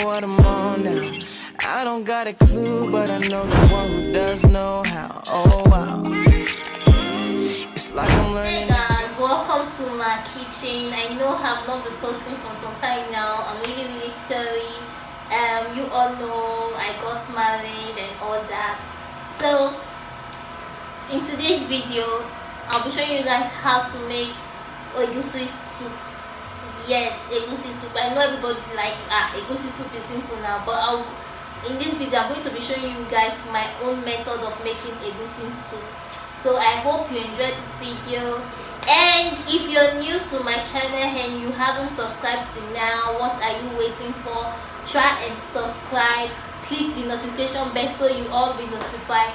what I'm on now. I don't got a clue, but I know the one who does know how. Oh wow, it's like I'm learning. Hey guys, welcome to my kitchen. I know I've not been posting for some time now. I'm really sorry. You all know I got married and all that. So in today's video, I'll be showing you guys how to make Egusi soup. Yes, Egusi soup. I know everybody's like, Egusi soup is simple now, but in this video I'm going to be showing you guys my own method of making Egusi soup. So I hope you enjoyed this video, and if you're new to my channel and you haven't subscribed till now, what are you waiting for? Try and subscribe, click the notification bell so you all be notified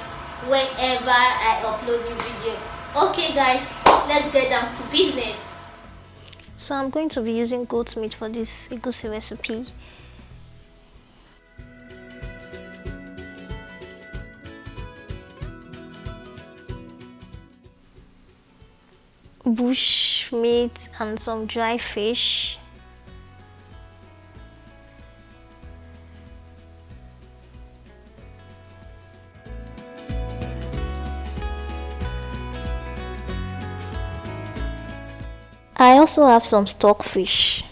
whenever I upload new video. Okay guys, let's get down to business. So I'm going to be using goat meat for this egusi recipe. Bush meat and some dry fish. I also have some stockfish.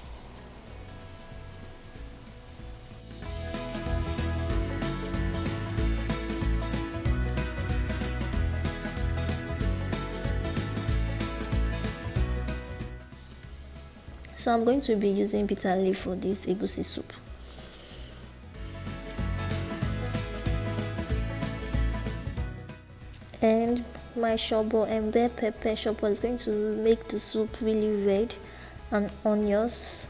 So I'm going to be using bitter leaf for this egusi soup. And my Shombo and bell pepper. Shombo is going to make the soup really red, and onions.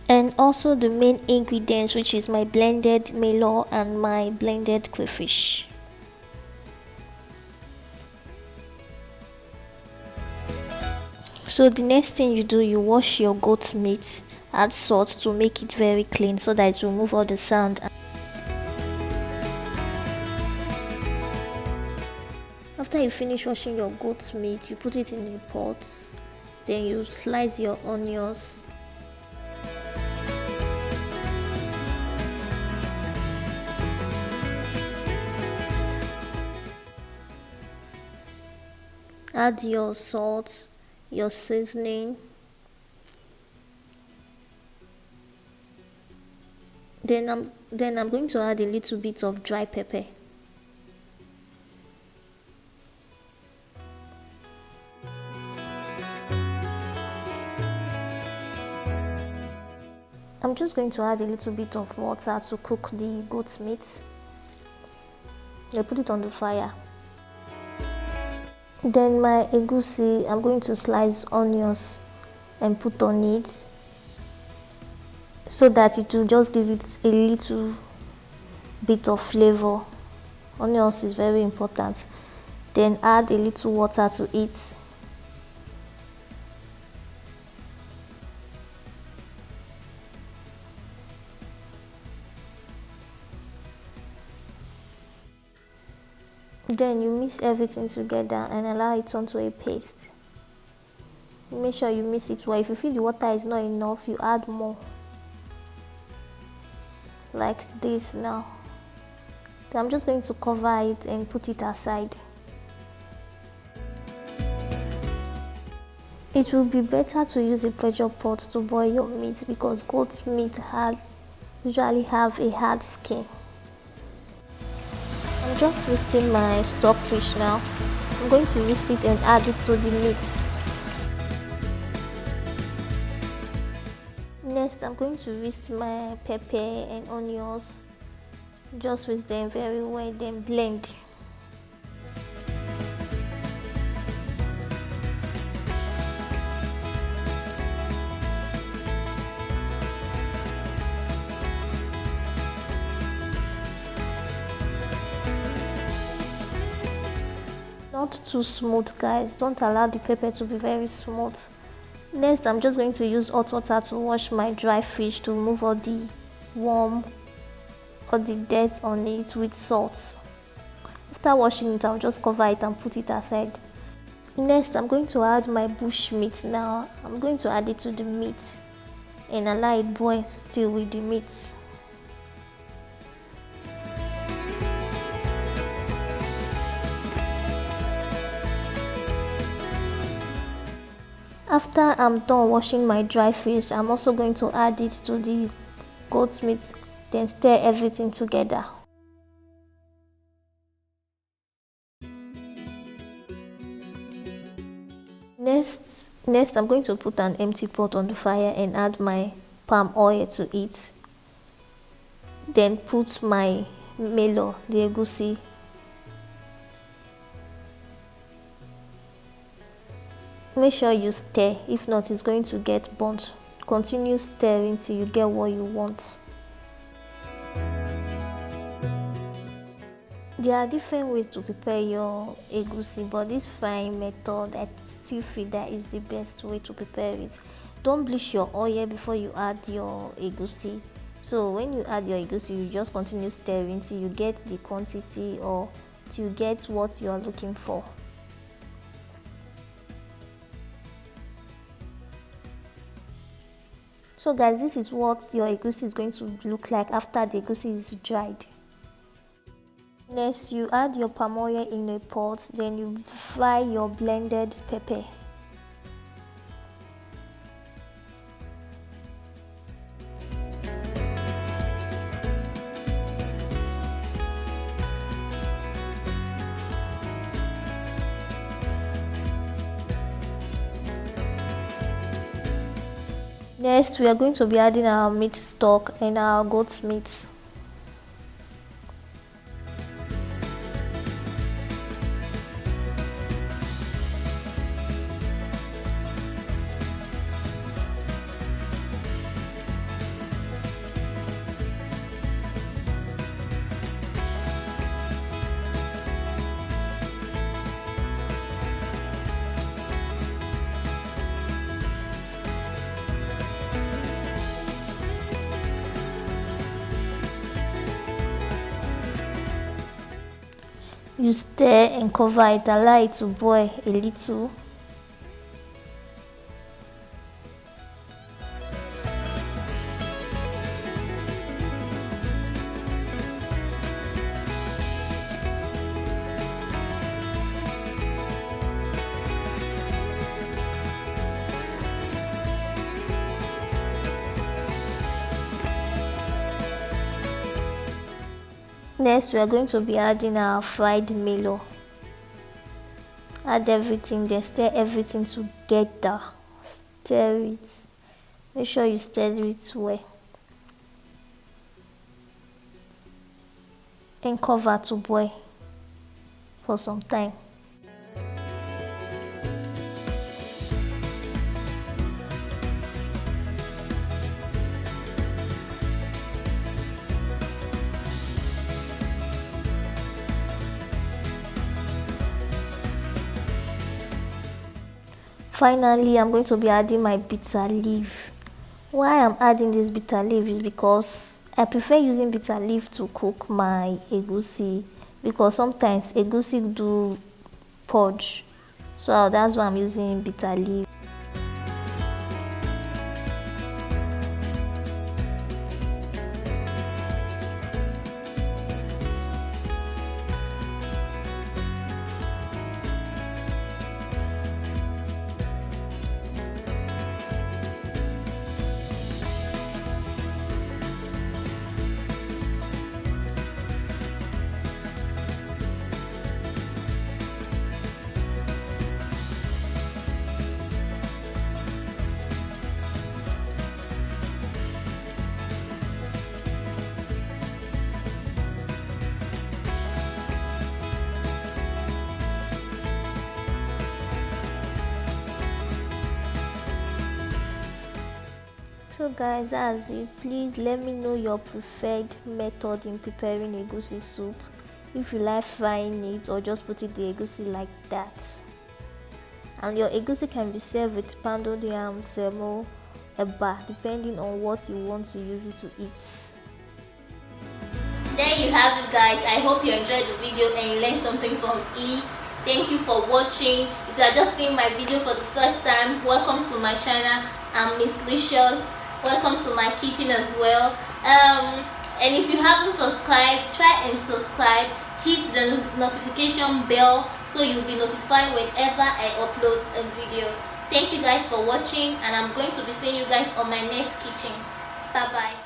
And also the main ingredients, which is my blended melo and my blended crayfish. So the next thing you do, you wash your goat meat, add salt to make it very clean so that it will remove all the sand. After you finish washing your goat meat, you put it in a pot, then you slice your onions. Add your salt, your seasoning, then I'm going to add a little bit of dry pepper. I'm just going to add a little bit of water to cook the goat meat. I put it on the fire. Then my egusi, I'm going to slice onions and put on it so that it will just give it a little bit of flavor. Onions is very important. Then add a little water to it. Then you mix everything together and allow it onto a paste. Make sure you mix it well. If you feel the water is not enough, you add more. Like this now. Then I'm just going to cover it and put it aside. It will be better to use a pressure pot to boil your meat because goat meat usually have a hard skin. I'm just roasting my stockfish now. I'm going to roast it and add it to the meat. Next, I'm going to roast my pepper and onions. Just roast them very well, then blend. Not too smooth, guys. Don't allow the pepper to be very smooth. Next, I'm just going to use hot water to wash my dry fish to remove all the worm or the dirt on it with salt. After washing it, I'll just cover it and put it aside. Next, I'm going to add my bush meat now. I'm going to add it to the meat and allow it boil still with the meat. After I'm done washing my dry fish, I'm also going to add it to the goat meat, then stir everything together. Next, I'm going to put an empty pot on the fire and add my palm oil to it. Then put my melo, the egusi. Make sure you stir, if not it's going to get burnt. Continue stirring till you get what you want. There are different ways to prepare your egusi, but this frying method, I still feel that is the best way to prepare it. Don't bleach your oil before you add your egusi. So when you add your egusi, you just continue stirring till you get the quantity or till you get what you are looking for. So guys, this is what your egusi is going to look like after the egusi is dried. Next, you add your palm oil in a pot, then you fry your blended pepper. Next, we are going to be adding our meat stock and our goat's meat. You stir and cover it, allow it to boil a little. Next, we are going to be adding our fried melo. Add everything, then stir everything together. Stir it. Make sure you stir it well. And cover to boil for some time. Finally, I'm going to be adding my bitter leaf. Why I'm adding this bitter leaf is because I prefer using bitter leaf to cook my egusi, because sometimes egusi do purge, so that's why I'm using bitter leaf. So guys, that's it. Please let me know your preferred method in preparing egusi soup. If you like frying it or just put it the egusi like that. And your egusi can be served with pounded yam, semo, eba, depending on what you want to use it to eat. There you have it guys. I hope you enjoyed the video and you learned something from it. Thank you for watching. If you are just seeing my video for the first time, welcome to my channel. I'm Miss Licious. Welcome to my kitchen as well. And if you haven't subscribed, try and subscribe. Hit the notification bell so you'll be notified whenever I upload a video. Thank you guys for watching, and I'm going to be seeing you guys on my next kitchen. Bye bye.